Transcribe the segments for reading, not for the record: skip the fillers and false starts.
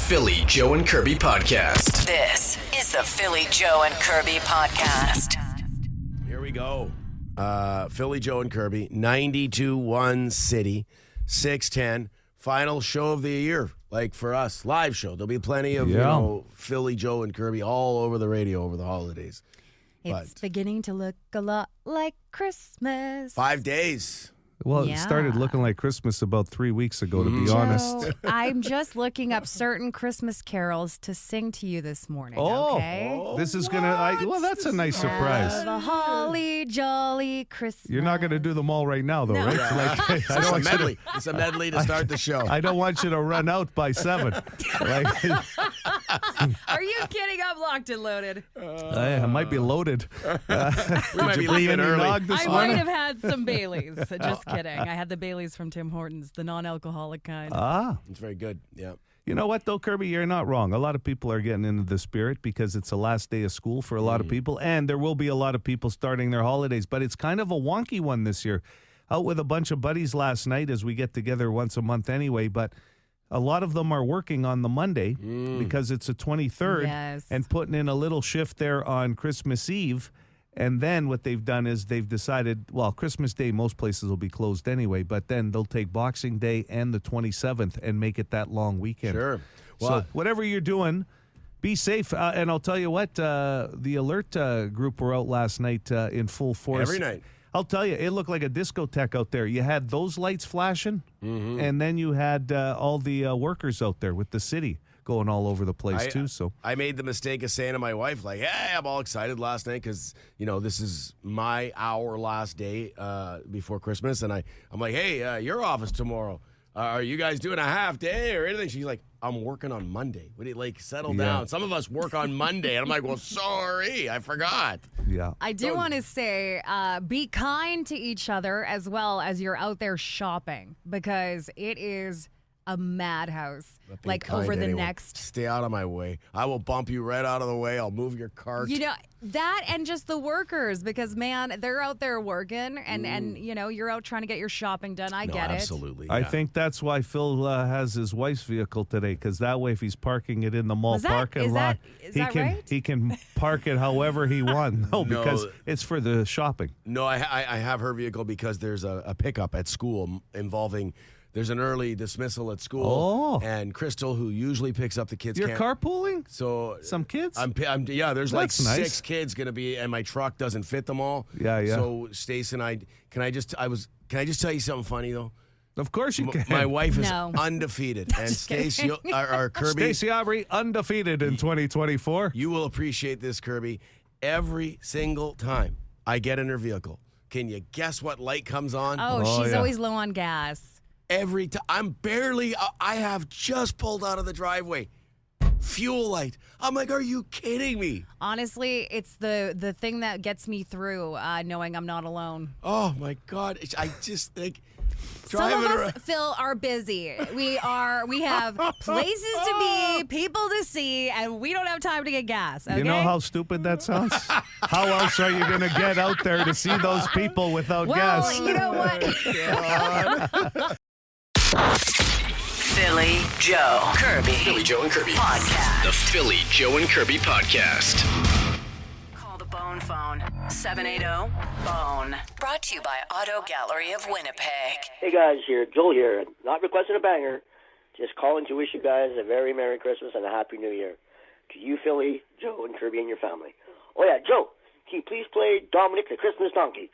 Philly Joe and Kirby Podcast. This is the Philly Joe and Kirby Podcast. Here we go. Philly Joe and Kirby, 92.1 City, 610. Final show of the year, like for us, live show. There'll be plenty of Philly Joe and Kirby all over the radio over the holidays. It's beginning to look a lot like Christmas. 5 days. Well, it started looking like Christmas about 3 weeks ago, to be honest. I'm just looking up certain Christmas carols to sing to you this morning, okay? This is going to... Well, that's a nice surprise. Have a holly jolly Christmas. You're not going to do them all right now, though, right? Like, It's a medley. It's a medley to start the show. I don't want you to run out by 7. Like, Are you kidding? I'm locked and loaded. I might be loaded. We might be leaving early. I might have had some Baileys. Just kidding. I had the Baileys from Tim Hortons, the non-alcoholic kind. It's very good. Yeah. You know what, though, Kirby? You're not wrong. A lot of people are getting into the spirit because it's the last day of school for a lot of people, and there will be a lot of people starting their holidays, but it's kind of a wonky one this year. Out with a bunch of buddies last night as we get together once a month anyway, but a lot of them are working on the Monday because it's the 23rd and putting in a little shift there on Christmas Eve. And then what they've done is they've decided, well, Christmas Day, most places will be closed anyway, but then they'll take Boxing Day and the 27th and make it that long weekend. Sure. So whatever you're doing, be safe. And I'll tell you what, the alert group were out last night in full force. Every night. I'll tell you, it looked like a discotheque out there. You had those lights flashing, and then you had all the workers out there with the city going all over the place, too. So I made the mistake of saying to my wife, like, hey, I'm all excited last night because, this is our last day before Christmas. And I'm like, hey, your office tomorrow. Are you guys doing a half day or anything? She's like, I'm working on Monday. Would you settle down? Some of us work on Monday. And I'm like, well, sorry, I forgot. yeah. I do want to say, be kind to each other as well as you're out there shopping because it is a madhouse. Like over the next... Stay out of my way. I will bump you right out of the way. I'll move your cart. That and just the workers because, man, they're out there working and you're out trying to get your shopping done. I get it. Absolutely. I think that's why Phil has his wife's vehicle today, because that way if he's parking it in the mall parking lot, he can park it however he wants. No, because it's for the shopping. No, I have her vehicle because there's a pickup at school involving... There's an early dismissal at school, and Crystal, who usually picks up the kids, You're carpooling? So some kids? There's like That's nice. 6 kids gonna be, and my truck doesn't fit them all. Yeah. So Stace and I, can I just tell you something funny though? Of course you can. My wife is undefeated, and Stace, our Kirby, Stacey Aubrey undefeated in 2024. You will appreciate this, Kirby. Every single time I get in her vehicle, can you guess what light comes on? Oh, she's always low on gas. Every time, I have just pulled out of the driveway. Fuel light. I'm like, are you kidding me? Honestly, it's the thing that gets me through knowing I'm not alone. Oh, my God. I just think... Some of us, Phil, are busy. We have places to be, people to see, and we don't have time to get gas, okay? You know how stupid that sounds? How else are you going to get out there to see those people without gas? Well, you know what? Philly Joe Kirby. Philly Joe and Kirby Podcast. The Philly Joe and Kirby Podcast. Call the Bone phone, 780-BONE. Brought to you by Auto Gallery of Winnipeg. Hey guys, Joel here. Not requesting a banger, just calling to wish you guys a very Merry Christmas and a Happy New Year. To you, Philly, Joe, and Kirby and your family. Oh yeah, Joe, can you please play Dominic the Christmas Donkey?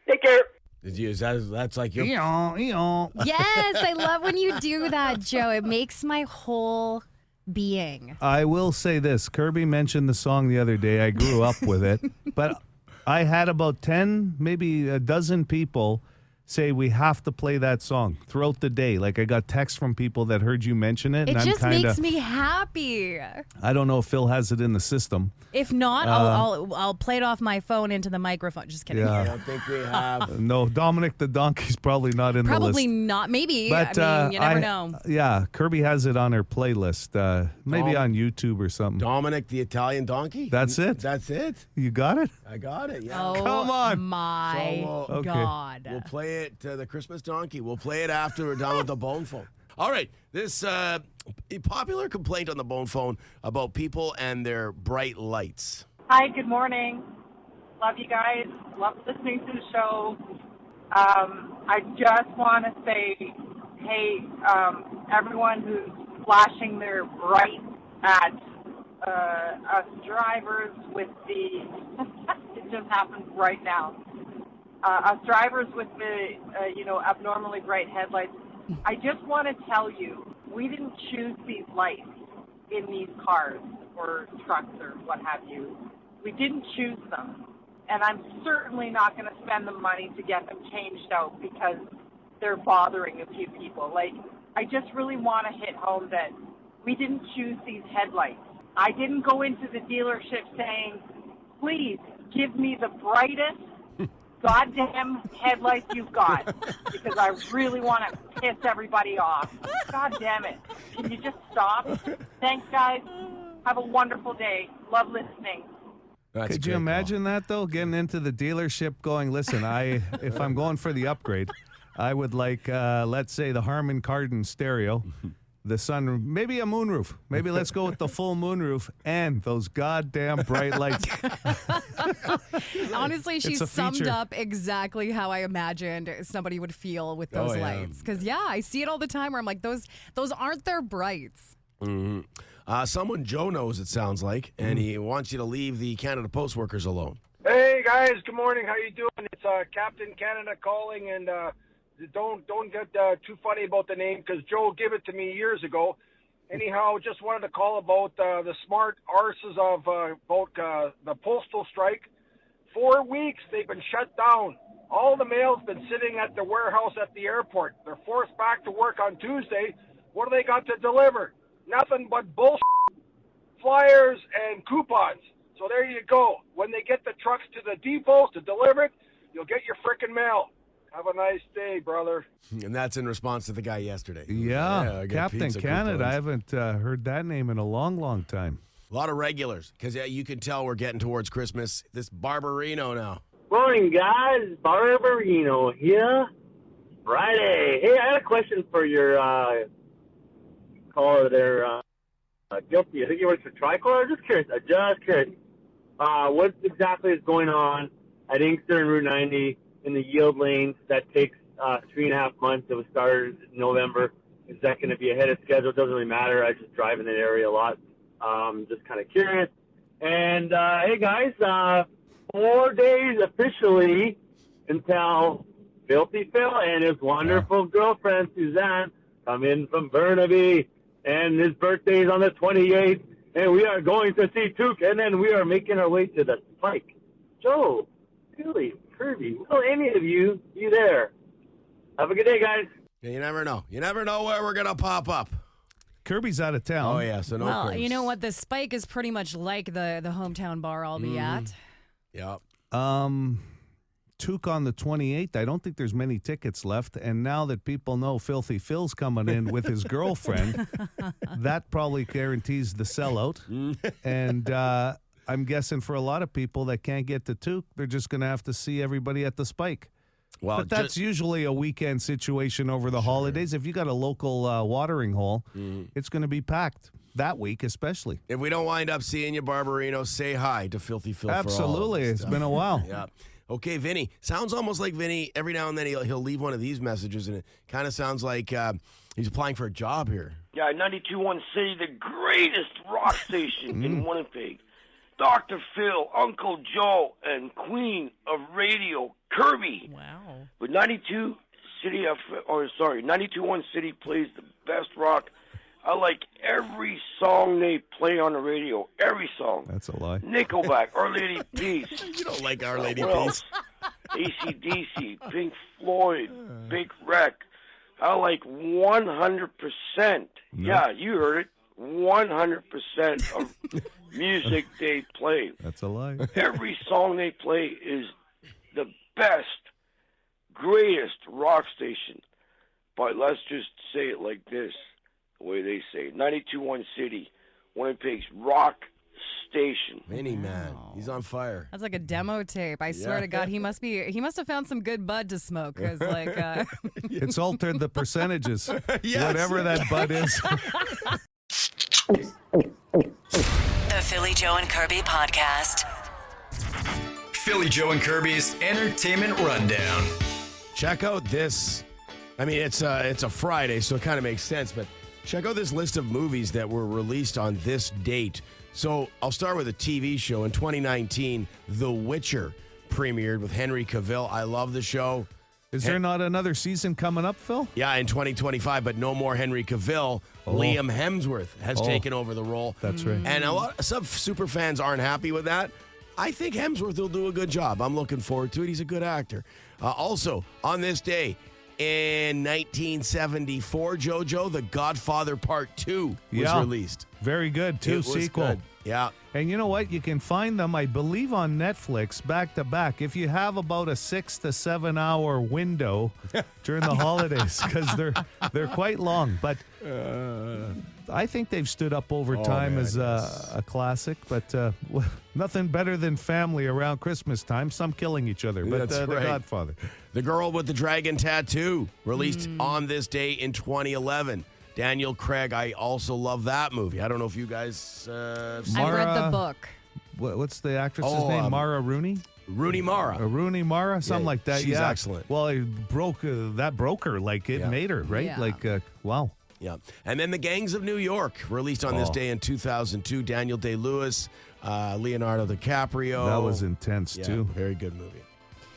Take care. That's like your... Yes, I love when you do that, Joe. It makes my whole being. I will say this. Kirby mentioned the song the other day. I grew up with it. But I had about 10, maybe a dozen people say we have to play that song throughout the day. Like I got texts from people that heard you mention it. It and just makes me happy. I don't know if Phil has it in the system. If not, I'll play it off my phone into the microphone. Just kidding. I don't think we have. No, Dominic the Donkey's probably not in the list. Probably not. Maybe. But, I mean, you never know. Yeah, Kirby has it on her playlist. Maybe on YouTube or something. Dominic the Italian Donkey? That's it? That's it? You got it? I got it, yeah. Oh, Come on. my So, God. We'll play it, the Christmas Donkey. We'll play it after we're done with the bone phone. All right, this popular complaint on the Bone Phone about people and their bright lights. Hi, good morning. Love you guys. Love listening to the show. I just want to say, hey, everyone who's flashing their bright at us drivers with the, it just happened right now, us drivers with the, abnormally bright headlights. I just want to tell you, we didn't choose these lights in these cars or trucks or what have you. We didn't choose them. And I'm certainly not going to spend the money to get them changed out because they're bothering a few people. Like, I just really want to hit home that we didn't choose these headlights. I didn't go into the dealership saying, please give me the brightest goddamn headlights you've got because I really want to piss everybody off. God damn it. Can you just stop? Thanks, guys. Have a wonderful day. Love listening. Could you imagine that, though? Getting into the dealership going, listen, if I'm going for the upgrade, I would like, let's say, the Harman Kardon stereo, the sun, maybe a moonroof. Maybe let's go with the full moonroof and those goddamn bright lights. Honestly, she summed up exactly how I imagined somebody would feel with those lights. Because, I see it all the time where I'm like, those aren't their brights. Mm-hmm. Someone Joe knows, it sounds like, and he wants you to leave the Canada Post workers alone. Hey guys, good morning. How you doing? It's Captain Canada calling, and don't get too funny about the name because Joe gave it to me years ago. Anyhow, just wanted to call about the smart arses of about the postal strike. 4 weeks they've been shut down. All the mail's been sitting at the warehouse at the airport. They're forced back to work on Tuesday. What do they got to deliver? Nothing but bullshit, flyers, and coupons. So there you go. When they get the trucks to the depots to deliver it, you'll get your frickin' mail. Have a nice day, brother. And that's in response to the guy yesterday. Yeah, Captain Canada. I haven't heard that name in a long, long time. A lot of regulars, because you can tell we're getting towards Christmas. This Barbarino now. Morning, guys. Barbarino here. Friday. Hey, I had a question for your caller there. Guilty. I think he works for Tricolor. Just curious. What exactly is going on at Inkster and Route 90 in the yield lanes that takes 3.5 months? It was started in November. Is that going to be ahead of schedule? It doesn't really matter. I just drive in that area a lot. Just kind of curious. And, hey, guys, 4 days officially until Filthy Phil and his wonderful girlfriend, Suzanne, come in from Burnaby. And his birthday is on the 28th. And we are going to see Took. And then we are making our way to the Spike. Joe, Billy, Kirby, will any of you be there? Have a good day, guys. Yeah, you never know. You never know where we're going to pop up. Kirby's out of town. Oh, yeah, so no Well, quiz. you know what? The Spike is pretty much like the hometown bar I'll be at. Yeah. Took on the 28th. I don't think there's many tickets left. And now that people know Filthy Phil's coming in with his girlfriend, that probably guarantees the sellout. And I'm guessing for a lot of people that can't get to Took, they're just going to have to see everybody at the Spike. Well, but that's usually a weekend situation over the holidays. If you got a local watering hole, it's going to be packed that week, especially. If we don't wind up seeing you, Barbarino, say hi to Filthy Phil. Absolutely. It's been a while. Yeah. Okay, Vinny. Sounds almost like Vinny. Every now and then he'll leave one of these messages, and it kind of sounds like he's applying for a job here. Yeah, 92.1 City, the greatest rock station in Winnipeg. Dr. Phil, Uncle Joe, and Queen of Radio, Kirby. Wow. But 92.1 City plays the best rock. I like every song they play on the radio. Every song. That's a lie. Nickelback, Our Lady of Peace. You don't like Our Lady of Well, Peace. AC/DC, Pink Floyd, Big Wreck. I like 100%. Yeah, you heard it. 100% of music they play. That's a lie. Every song they play is the best, greatest rock station. But let's just say it like this, the way they say it. 92.1 City, Winnipeg's rock station. Mini man. He's on fire. That's like a demo tape. I swear to God, he must have found some good bud to smoke. Cause It's altered the percentages. Yes. Whatever that bud is. The Philly Joe and Kirby Podcast. Philly Joe and Kirby's Entertainment Rundown. Check out this. I mean, it's a Friday, so it kind of makes sense, but check out this list of movies that were released on this date. So I'll start with a TV show. In 2019, The Witcher premiered with Henry Cavill. I love the show. Is there not another season coming up, Phil? Yeah, in 2025, but no more Henry Cavill. Liam Hemsworth has taken over the role. That's right. And some super fans aren't happy with that. I think Hemsworth will do a good job. I'm looking forward to it. He's a good actor. Also, on this day, in 1974, JoJo, The Godfather Part 2 was released. Very good, too. It was Sequel. good. Yeah. And you know what? You can find them, I believe, on Netflix back to back. If you have about a 6 to 7 hour window during the holidays, because they're quite long. But I think they've stood up over time as a classic. But nothing better than family around Christmas time. Some killing each other. But That's The right. Godfather. The Girl with the Dragon Tattoo, released on this day in 2011. Daniel Craig, I also love that movie. I don't know if you guys have seen I read Mara- the book. What's the actress's name? Mara Rooney? Rooney Mara. Rooney Mara, something like that. she's excellent. Well, it broke her like it made her, right? Yeah. Like, wow. Yeah. And then The Gangs of New York, released on this day in 2002. Daniel Day-Lewis, Leonardo DiCaprio. That was intense, Yeah, too. very good movie.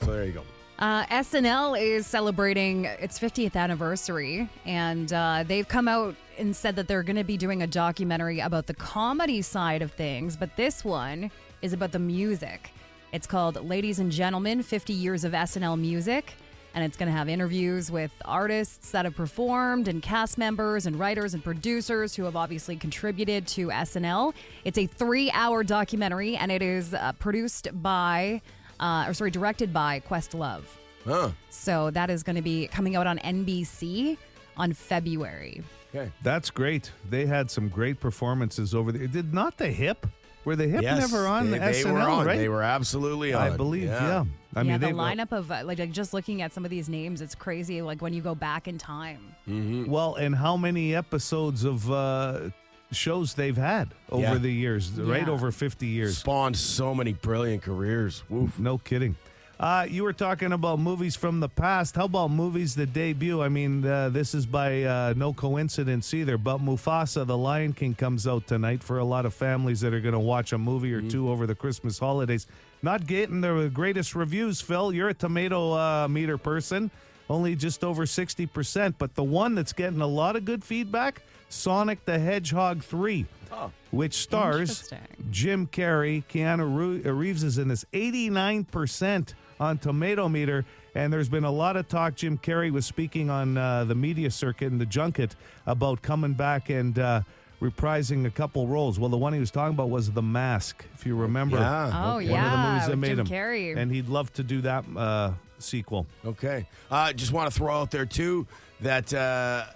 So there you go. SNL is celebrating its 50th anniversary, and they've come out and said that they're going to be doing a documentary about the comedy side of things, but this one is about the music. It's called Ladies and Gentlemen, 50 Years of SNL Music, and it's going to have interviews with artists that have performed and cast members and writers and producers who have obviously contributed to SNL. It's a 3-hour documentary, and it is directed by Questlove. Huh. So that is going to be coming out on NBC on February. Okay. That's great. They had some great performances over there. Did not the Hip? Were the Hip Yes, never on they SNL, were on. right? They were absolutely on. I believe, yeah. I mean, the they lineup of like just looking at some of these names, it's crazy. Like when you go back in time. Well, and how many episodes of shows they've had over the years, right? Yeah. Over 50 years. Spawned so many brilliant careers. Woof. No kidding. You were talking about movies from the past. How about movies that debut? I mean, this is by no coincidence either, but Mufasa, The Lion King, comes out tonight for a lot of families that are going to watch a movie or two over the Christmas holidays. Not getting the greatest reviews, Phil. You're a tomato meter person, only just over 60%. But the one that's getting a lot of good feedback, Sonic the Hedgehog 3. Which stars Interesting. Jim Carrey. Keanu Reeves is in this, 89% on Tomato Meter. And there's been a lot of talk. Jim Carrey was speaking on the media circuit and the junket about coming back and reprising a couple roles. Well, the one he was talking about was The Mask, if you remember. Yeah. Oh, One of the yeah, movies that with made Jim him. Carrey. And he'd love to do that sequel. Okay. Just want to throw out there, too, that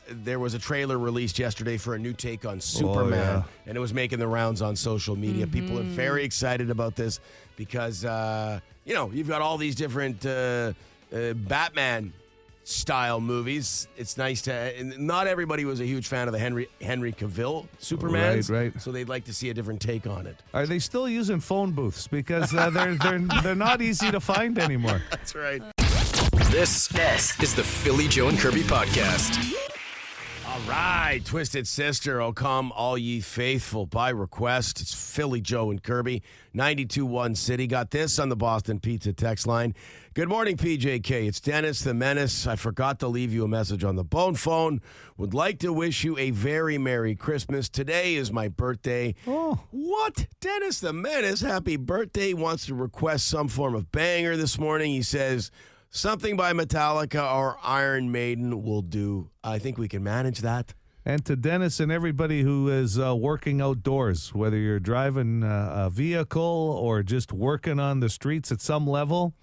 there was a trailer released yesterday for a new take on Superman, yeah. and it was making the rounds on social media. People are very excited about this because, you've got all these different Batman-style movies. It's nice to... And not everybody was a huge fan of the Henry Cavill Superman. Right. So they'd like to see a different take on it. Are they still using phone booths? Because they're not easy to find anymore. That's right. This is the Philly Joe and Kirby Podcast. All right, Twisted Sister, O come all ye faithful, by request. It's Philly Joe and Kirby, 92.1 City. Got this on the Boston Pizza text line. Good morning, PJK. It's Dennis the Menace. I forgot to leave you a message on the bone phone. Would like to wish you a very Merry Christmas. Today is my birthday. Oh. What? Dennis the Menace, happy birthday. Wants to request some form of banger this morning. He says... something by Metallica or Iron Maiden will do. I think we can manage that. And to Dennis and everybody who is working outdoors, whether you're driving a vehicle or just working on the streets at some level,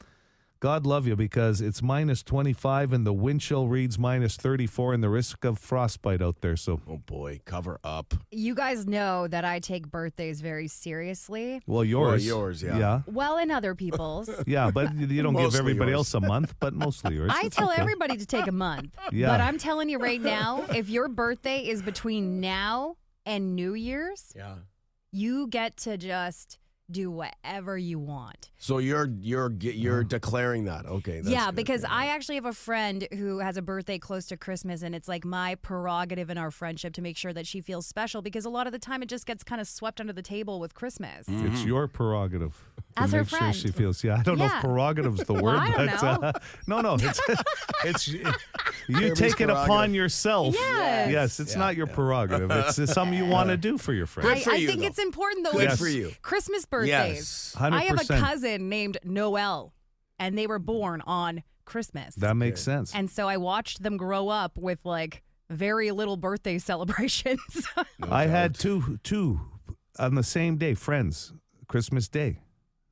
God love you, because it's minus 25 and the wind chill reads minus 34 and the risk of frostbite out there. So, Oh, boy. Cover up. You guys know that I take birthdays very seriously. well, yours. yours, yeah. Yeah. Well, and other people's. Yeah, but you don't give Mostly everybody yours. else a month, but mostly yours. I It's tell okay. everybody to take a month. Yeah. But I'm telling you right now, if your birthday is between now and New Year's, Yeah. you get to just do whatever you want. So you're declaring that. Okay. That's Yeah, good. because I actually have a friend who has a birthday close to Christmas, and it's like my prerogative in our friendship to make sure that she feels special, because a lot of the time it just gets kind of swept under the table with Christmas. It's your prerogative. to As her make sure friend. she feels. Yeah, I don't know if Yeah. prerogative's the word, Well, I don't but no, it's you Kirby's take it upon prerogative. yourself. Yes. Yes, it's Yeah, not your prerogative. It's something you want to do for your friend. Good for I you, think though. it's important, though. Good with for you. Christmas birthdays. Yes. I have a 100%. cousin named Noel, and they were born on Christmas. That makes sense. And so I watched them grow up with like very little birthday celebrations. I had two on the same day, friends, Christmas Day.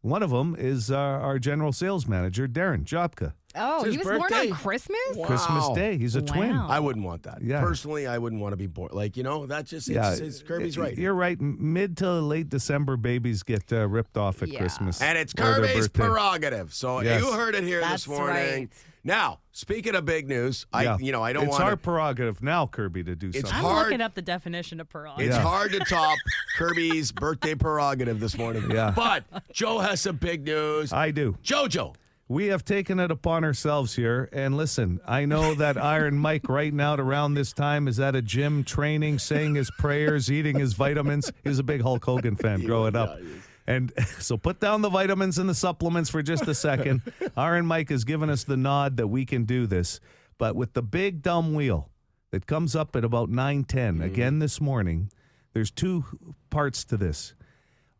One of them is our general sales manager, Darren Jopka. Oh, It's he his was born birthday? on Christmas? Wow. Christmas Day. He's a twin. Wow. I wouldn't want that. Yeah. Personally, I wouldn't want to be born. Like, that just, it's Kirby's right. You're right. Mid to late December, babies get ripped off at Yeah. Christmas. And it's or their Kirby's birthday. prerogative. So Yes. you heard it here That's this morning. right. Now, speaking of big news, Yeah. I don't It's want our to. prerogative now, Kirby, to do It's something. I'm hard. looking up the definition of prerogative. It's Yeah. hard to top Kirby's birthday prerogative this morning. Yeah. But Joe has some big news. I do. Jojo. We have taken it upon ourselves here. And listen, I know that Iron Mike right now at around this time is at a gym training, saying his prayers, eating his vitamins. He was a big Hulk Hogan fan growing up. And so put down the vitamins and the supplements for just a second. Iron Mike has given us the nod that we can do this. But with the big dumb wheel that comes up at about 9:10 again this morning, there's two parts to this.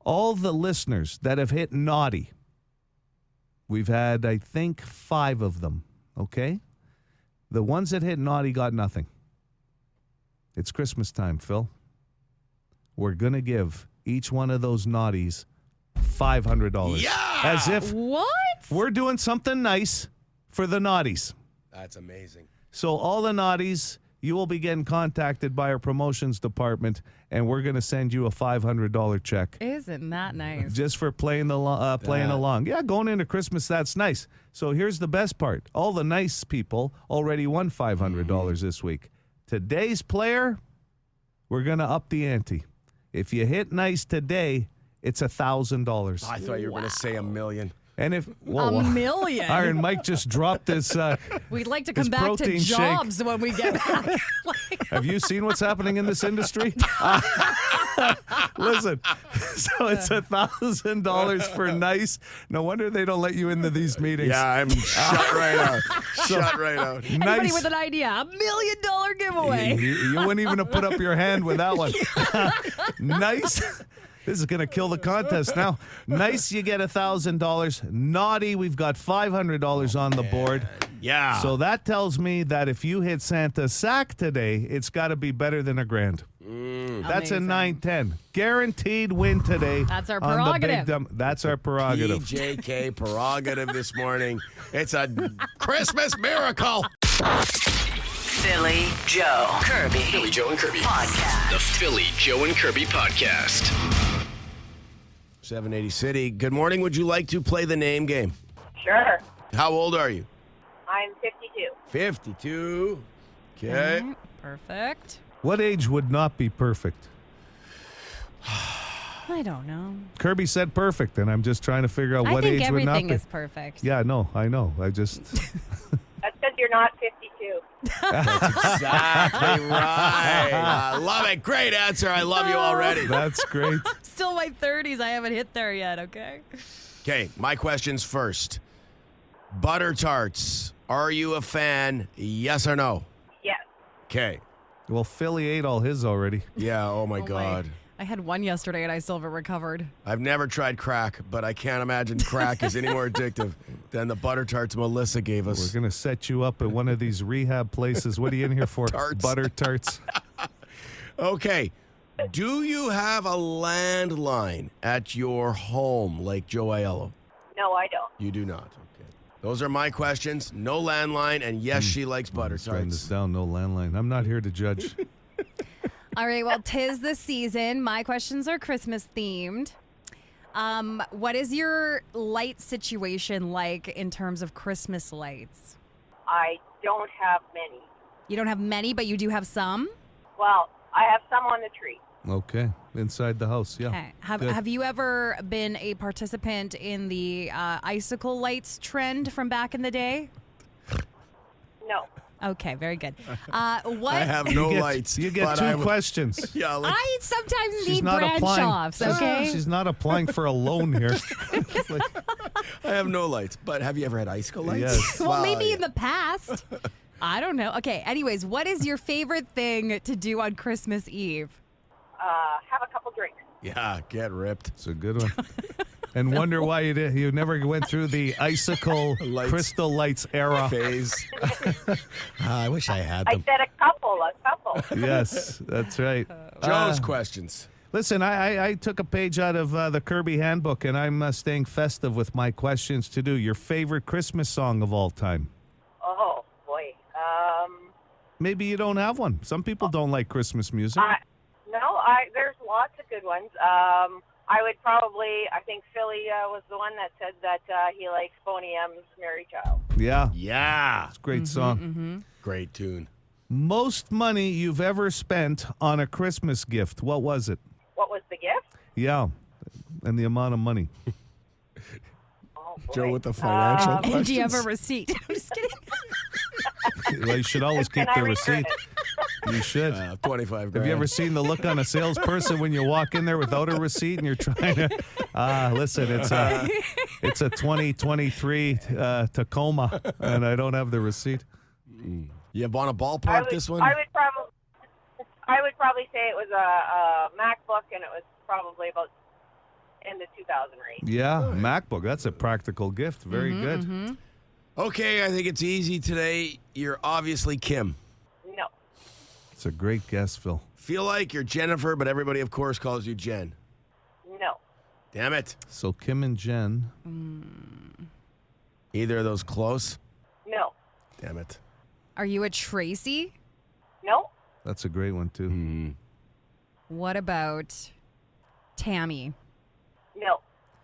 All the listeners that have hit naughty, we've had, I think, 5 of them, okay? The ones that hit naughty got nothing. It's Christmas time, Phil. We're going to give each one of those naughties $500. Yeah! As if What? we're doing something nice for the naughties. That's amazing. So all the naughties, you will be getting contacted by our promotions department, and we're going to send you a $500 check. Isn't that nice? Just for playing along. Yeah, going into Christmas, that's nice. So here's the best part. All the nice people already won $500 this week. Today's player, we're going to up the ante. If you hit nice today, it's $1,000. I thought you were going to say $1 million. And if A million. Iron Mike just dropped his We'd like to his come back to protein shake. jobs when we get back. Have you seen what's happening in this industry? Listen, so it's $1,000 for nice. No wonder they don't let you into these meetings. Yeah, I'm shut right out. Shut right out. Anybody Nice. with an idea? $1 million giveaway. You wouldn't even have put up your hand with that one. Nice. This is going to kill the contest now. Nice, you get $1,000. Naughty, we've got $500 on the board. Yeah. So that tells me that if you hit Santa's sack today, it's got to be better than $1,000. That's a Amazing. 9-10. Guaranteed win today. That's our on the big prerogative. dumb- That's our prerogative. PJK prerogative this morning. It's a Christmas miracle. Philly Joe Kirby. Philly Joe and Kirby. Podcast. The Philly Joe and Kirby Podcast. 780 City. Good morning. Would you like to play the name game? Sure. How old are you? I'm 52. 52. Okay. Alright, perfect. What age would not be perfect? I don't know. Kirby said perfect, and I'm just trying to figure out I what think age would not everything be. is perfect. Yeah, no, I know. I just. That's because you're not 52. Exactly right. I love it. Great answer. I love you already. That's great. Still my 30s. I haven't hit there yet, okay? Okay, my questions first. Butter tarts. Are you a fan? Yes or no? Yes. Okay. Well, Philly ate all his already. Yeah, oh my God. I had one yesterday and I still haven't recovered. I've never tried crack, but I can't imagine crack is any more addictive than the butter tarts Melissa gave We're us. going to set you up at one of these rehab places. What are you in here for? Tarts. Butter tarts. Okay. Do you have a landline at your home like Joe Aiello? No, I don't. You do not. Okay. Those are my questions. No landline, and yes, she likes butter Writing this tarts. down. No landline. I'm not here to judge. All right, well, 'tis the season. My questions are Christmas themed. What is your light situation like in terms of Christmas lights? I don't have many. You don't have many, but you do have some? Well, I have some on the tree. Okay. Inside the house. Yeah. Okay. Good. Have you ever been a participant in the icicle lights trend from back in the day? No. Okay, very good. What? I have no You get- lights. You get but two I will- questions. Yeah, like, I sometimes She's need not branch applying. offs, okay? She's not applying for a loan here. I have no lights. But have you ever had icicle lights? Yes. Well, maybe yeah. in the past. I don't know. Okay, anyways, what is your favorite thing to do on Christmas Eve? Have a couple drinks. Yeah, get ripped. It's a good one. And wonder why you never went through the icicle Lights. crystal lights era. Phase. I wish I had I them. said a couple. Yes, that's right. Joe's questions. Listen, I took a page out of the Kirby Handbook, and I'm staying festive with my questions to do. Your favorite Christmas song of all time? Oh, boy. Maybe you don't have one. Some people don't like Christmas music. No, there's lots of good ones. I think Philly was the one that said that he likes Boney M's Mary Child. Yeah, Yeah. it's a great song. Great tune. Most money you've ever spent on a Christmas gift, what was it? What was the gift? Yeah, and the amount of money. Oh, boy. Joe with the financial Um, questions. Do you have a receipt? I'm just kidding. Well, you should always keep Can I the read receipt. You should. 25 grand. Have you ever seen the look on a salesperson when you walk in there without a receipt and you're trying to? Listen, it's a 2023 Tacoma, and I don't have the receipt. You want to ballpark this one? I would probably say it was a MacBook, and it was probably about in the 2000 range. Yeah, MacBook. That's a practical gift. Very good. Okay, I think it's easy today. You're obviously Kim. No. It's a great guess, Phil. Feel like you're Jennifer, but everybody, of course, calls you Jen. No. Damn it. So Kim and Jen. Either of those close? No. Damn it. Are you a Tracy? No. That's a great one too. What about Tammy? No.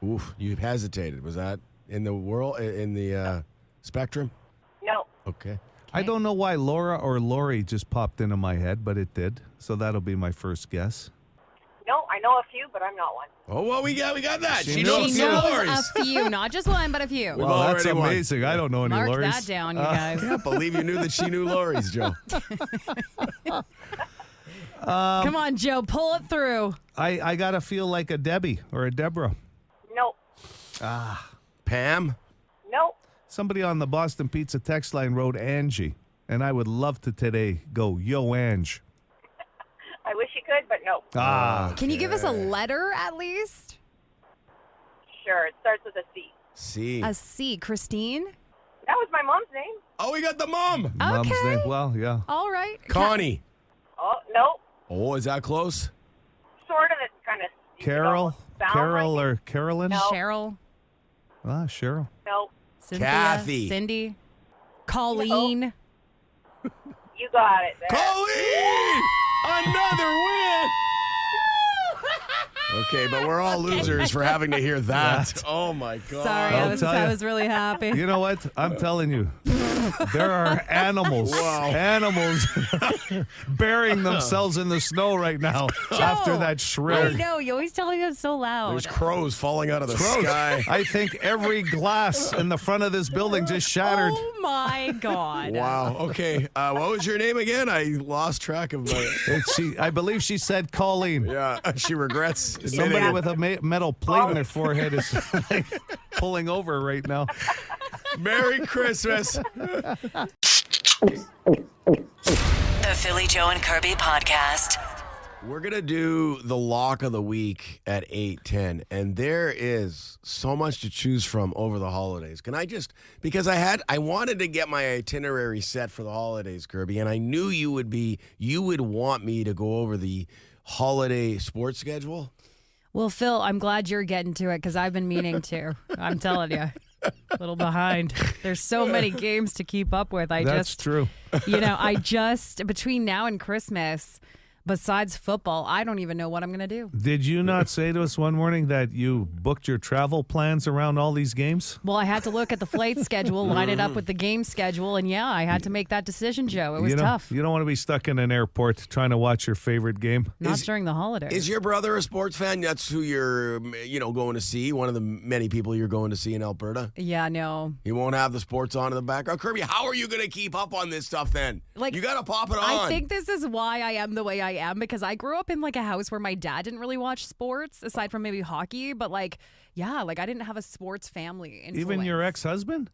Oof, you hesitated. Was that in the spectrum? No. Okay. I don't know why Laura or Lori just popped into my head, but it did. So that'll be my first guess. No. I know a few, but I'm not one. Oh, well, we got that. She She knows knows She some knows Lori's. a few, not just one, but a few. We've Well, that's already won. amazing. I don't know any Mark Loris. that down, you guys. I can't believe you knew that she knew Lori's, Joe. Come on, Joe, pull it through. I gotta feel like a Debbie or a Deborah. No. Pam? No. Somebody on the Boston Pizza text line wrote Angie, and I would love to today go, yo, Ange. I wish you could, but no. Can you give us a letter at least? Sure. It starts with a C. C. A C. Christine? That was my mom's name. Oh, we got the mom. Mom's Okay. name. Well, yeah. All right. Connie. Oh, no. Oh, is that close? Sort of. It's kind of. Carol? Carol or Carolyn? No. Cheryl? Cheryl. No. Cynthia? Kathy. Cindy? Colleen? You got it. There. Colleen! Another win! Okay, but we're all losers for having to hear that. Oh, my God. Sorry, I'll tell I ya. was really happy. You know what? I'm telling you, there are animals burying themselves in the snow right now after that I shred. know. You always tell me I'm so loud. There's crows falling out of the sky. I think every glass in the front of this building just shattered. Oh, my God. Wow. Okay. What was your name again? I lost track of my. I believe she said Colleen. Yeah, she regrets. Somebody admitting with a metal plate in their forehead is like pulling over right now. it. Merry Christmas. The Philly Joe and Kirby podcast. We're going to do the lock of the week at 8:10, and there is so much to choose from over the holidays. Can I just, because I wanted to get my itinerary set for the holidays, Kirby, and I knew you would want me to go over the holiday sports schedule. Well, Phil, I'm glad you're getting to it because I've been meaning to. I'm telling you. A little behind. There's so many games to keep up with. That's true. Between now and Christmas, besides football, I don't even know what I'm going to do. Did you not say to us one morning that you booked your travel plans around all these games? Well, I had to look at the flight schedule, line it up with the game schedule, and I had to make that decision, Joe. It was tough. You don't want to be stuck in an airport trying to watch your favorite game. Not during the holidays. Is your brother a sports fan? That's who you're, going to see. One of the many people you're going to see in Alberta. Yeah, no. He won't have the sports on in the background. Kirby, how are you going to keep up on this stuff then? You got to pop it on. I think this is why I am the way I am, because I grew up in a house where my dad didn't really watch sports aside from maybe hockey, but I didn't have a sports family influence. Even your ex-husband?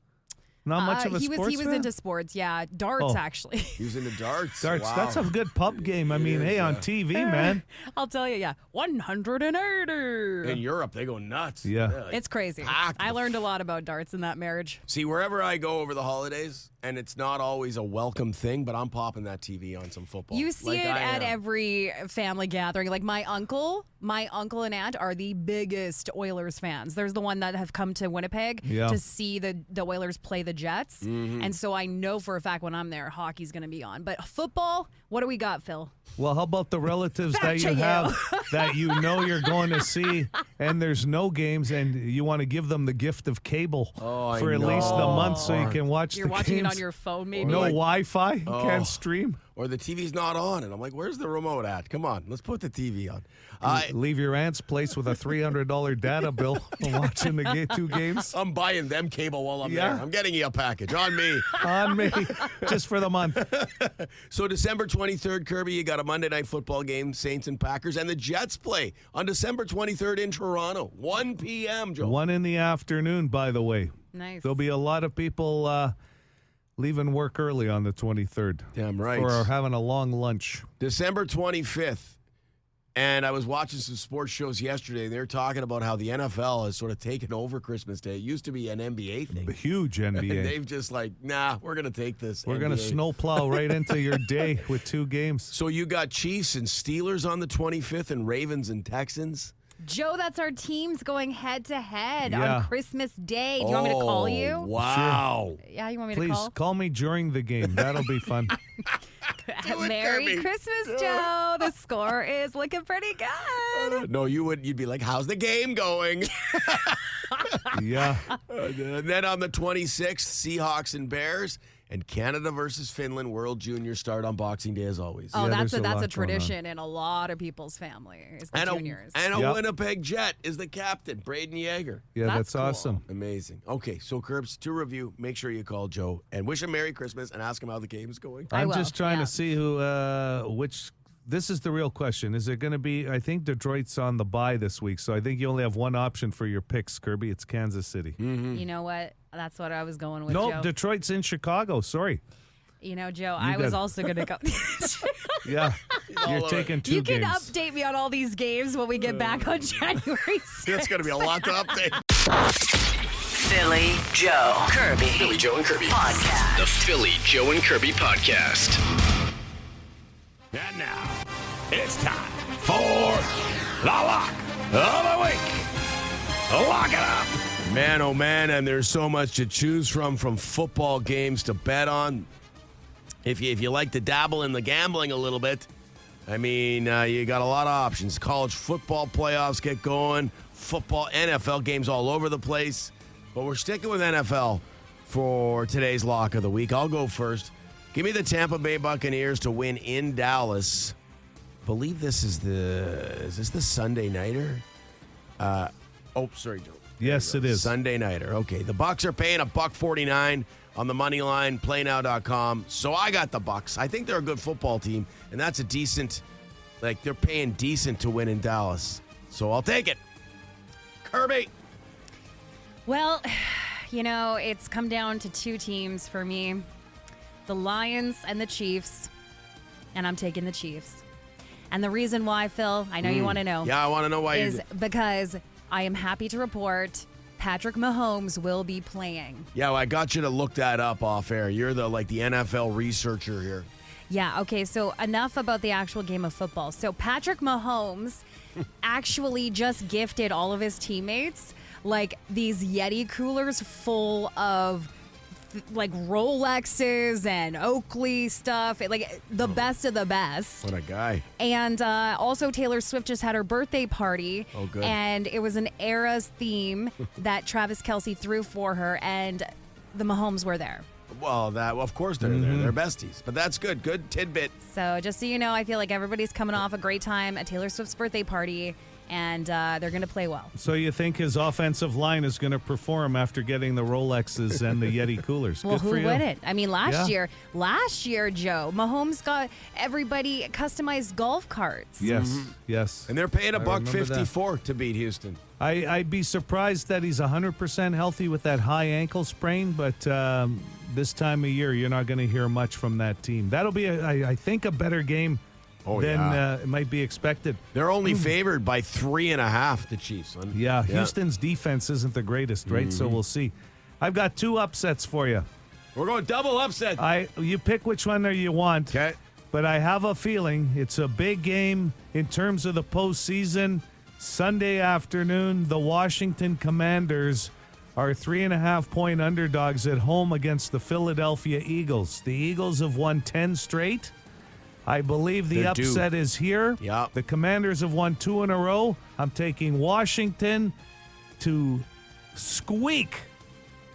Not much of a sports He was fan? into sports, darts actually. He was into darts. Darts, that's a good pub game. I mean, on TV, man. I'll tell you, 180. In Europe, they go nuts. Yeah. It's crazy. I learned a lot about darts in that marriage. See, wherever I go over the holidays, and it's not always a welcome thing, but I'm popping that TV on some football. You see it at every family gathering. Like my uncle and aunt are the biggest Oilers fans. There's the one that have come to Winnipeg to see the Oilers play the Jets. Mm-hmm. And so I know for a fact when I'm there, hockey's going to be on. But football, what do we got, Phil? Well, how about the relatives that you have that you're going to see, and there's no games, and you want to give them the gift of cable for at least the month so you can watch You're the watching games. it on your phone, maybe? No Wi-Fi, you can't stream. Or the TV's not on, and I'm like, where's the remote at? Come on, let's put the TV on. Leave your aunt's place with a $300 data bill for watching the 2 games. I'm buying them cable while I'm there. I'm getting you a package. On me. On me. Just for the month. So December 23rd, Kirby, you got a Monday Night Football game, Saints and Packers, and the Jets play on December 23rd in Toronto. 1 p.m., Joe. 1 in the afternoon, by the way. Nice. There'll be a lot of people leaving work early on the 23rd. Damn right. Or having a long lunch. December 25th. And I was watching some sports shows yesterday. They're talking about how the NFL has sort of taken over Christmas Day. It used to be an NBA thing. A huge NBA. They've just we're going to take this. We're going to snowplow right into your day with 2 games. So you got Chiefs and Steelers on the 25th and Ravens and Texans. Joe, that's our teams going head to head Yeah. on Christmas Day. Do you want me to call you? Wow. Sure. Yeah, you want me Please to call me during the game. That'll be fun. Merry Kirby. Christmas, Joe. The score is looking pretty good. No, you'd be like, how's the game going? Yeah. And then on the 26th, Seahawks and Bears. And Canada versus Finland, World Junior start on Boxing Day as always. Oh, Yeah, that's there's a lot a going tradition in a lot of people's family. Is the juniors. And a Yep. Winnipeg Jet is the captain, Braden Yeager. Yeah, That's that's cool. awesome. Amazing. Okay, so Curbs, to review, make sure you call Joe and wish him Merry Christmas and ask him how the game's going. I I'm will, just trying yeah. to see which. This is the real question. Is it going to be, I think Detroit's on the bye this week, so I think you only have one option for your picks, Kirby. It's Kansas City. You know what? That's what I was going with, No, Joe. Detroit's in Chicago. Sorry. You know, Joe, I was got- also going to go. Yeah. You're over taking it. 2 You can games. update me on all these games when we get back on January 6th. It's going to be a lot to update. Philly Joe Kirby. Philly Joe and Kirby. Podcast. The Philly Joe and Kirby Podcast. And now, it's time for the Lock of the Week. Lock it up. Man, oh man, and there's so much to choose from football games to bet on. If you like to dabble in the gambling a little bit, I mean, you got a lot of options. College football playoffs get going, football, NFL games all over the place. But we're sticking with NFL for today's Lock of the Week. I'll go first. Give me the Tampa Bay Buccaneers to win in Dallas. Believe this is the Sunday nighter? Sorry, Joe. Yes, it is. Sunday nighter. Okay, the Bucs are paying $1.49 on the money line, playnow.com. So I got the Bucs. I think they're a good football team, and that's a decent, they're paying decent to win in Dallas. So I'll take it. Kirby. Well, it's come down to 2 teams for me. The Lions and the Chiefs. And I'm taking the Chiefs. And the reason why, Phil, I know you want to know. Yeah, I want to know why is because I am happy to report Patrick Mahomes will be playing. Yeah, well, I got you to look that up off air. You're the NFL researcher here. Yeah, okay, so enough about the actual game of football. So Patrick Mahomes actually just gifted all of his teammates like these Yeti coolers full of like Rolexes and Oakley stuff, like the best of the best. What a guy. And also Taylor Swift just had her birthday party. Oh, good. And it was an Eras theme that Travis Kelce threw for her, and the Mahomes were there. Well, of course they're there. They're besties. But that's good. Good tidbit. So just so you know, I feel like everybody's coming off a great time at Taylor Swift's birthday party, and they're going to play well. So you think his offensive line is going to perform after getting the Rolexes and the Yeti coolers? Well, Good for who you. wouldn't? I mean, last Yeah. year, Joe, Mahomes got everybody customized golf carts. Yes, yes. And they're paying I remember $154 to beat Houston. I'd be surprised that he's 100% healthy with that high ankle sprain, but this time of year, you're not going to hear much from that team. That'll be, I think, a better game than it might be expected. They're only favored by 3.5, the Chiefs. Yeah, Houston's defense isn't the greatest, right? So we'll see. I've got 2 upsets for you. We're going double upset. You pick which one you want. Okay. But I have a feeling it's a big game in terms of the postseason. Sunday afternoon, the Washington Commanders are 3.5-point underdogs at home against the Philadelphia Eagles. The Eagles have won 10 straight. I believe the They're due. upset is here. Yeah. The Commanders have won 2 in a row. I'm taking Washington to squeak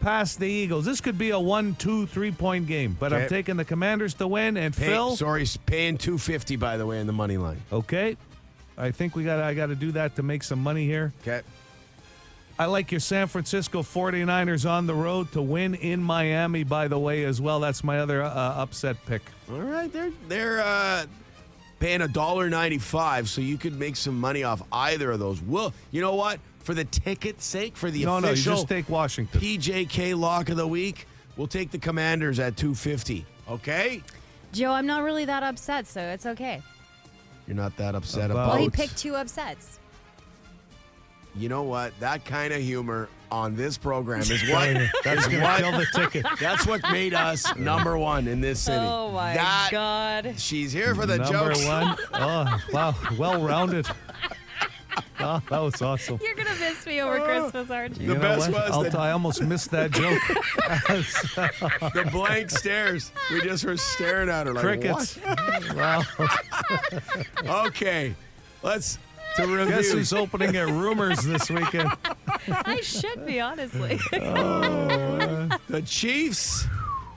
past the Eagles. This could be a 1, 2, 3-point game, but I'm Okay. taking the Commanders to win. And Phil, paying $250, by the way, in the money line. okay, I think I got to do that to make some money here. Okay. I like your San Francisco 49ers on the road to win in Miami, by the way, as well. That's my other upset pick. All right, they're paying $1.95, so you could make some money off either of those. Well, you know what? For the ticket's sake, for the No, you official just take Washington. PJK lock of the week, we'll take the Commanders at $250. Okay? Joe, I'm not really that upset, so it's okay. You're not that upset About- Well, he about. picked 2 upsets. You know what? That kind of humor on this program is what That's going to kill the ticket. That's what made us number one in this city. Oh, my That- God. She's here for the Number jokes. 1. Oh, wow. Well-rounded. Oh, that was awesome. You're going to miss me over Christmas, aren't you? The You know best what? was that- I almost missed that joke. The blank stares. We just were staring at her like, Crickets. Wow. what? Okay. Let's to review. Guess who's opening at Rumors this weekend? I should be, honestly. The Chiefs,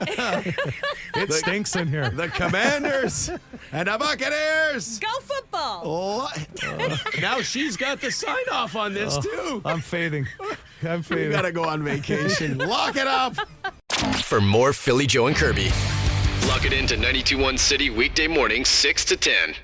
It stinks in here. the Commanders, and the Buccaneers. Go football. Oh, now she's got the sign off on this too. I'm fading. I'm You fading. gotta go on vacation. Lock it up. For more Philly, Joe, and Kirby, log it into 92.1 City weekday mornings 6 to 10.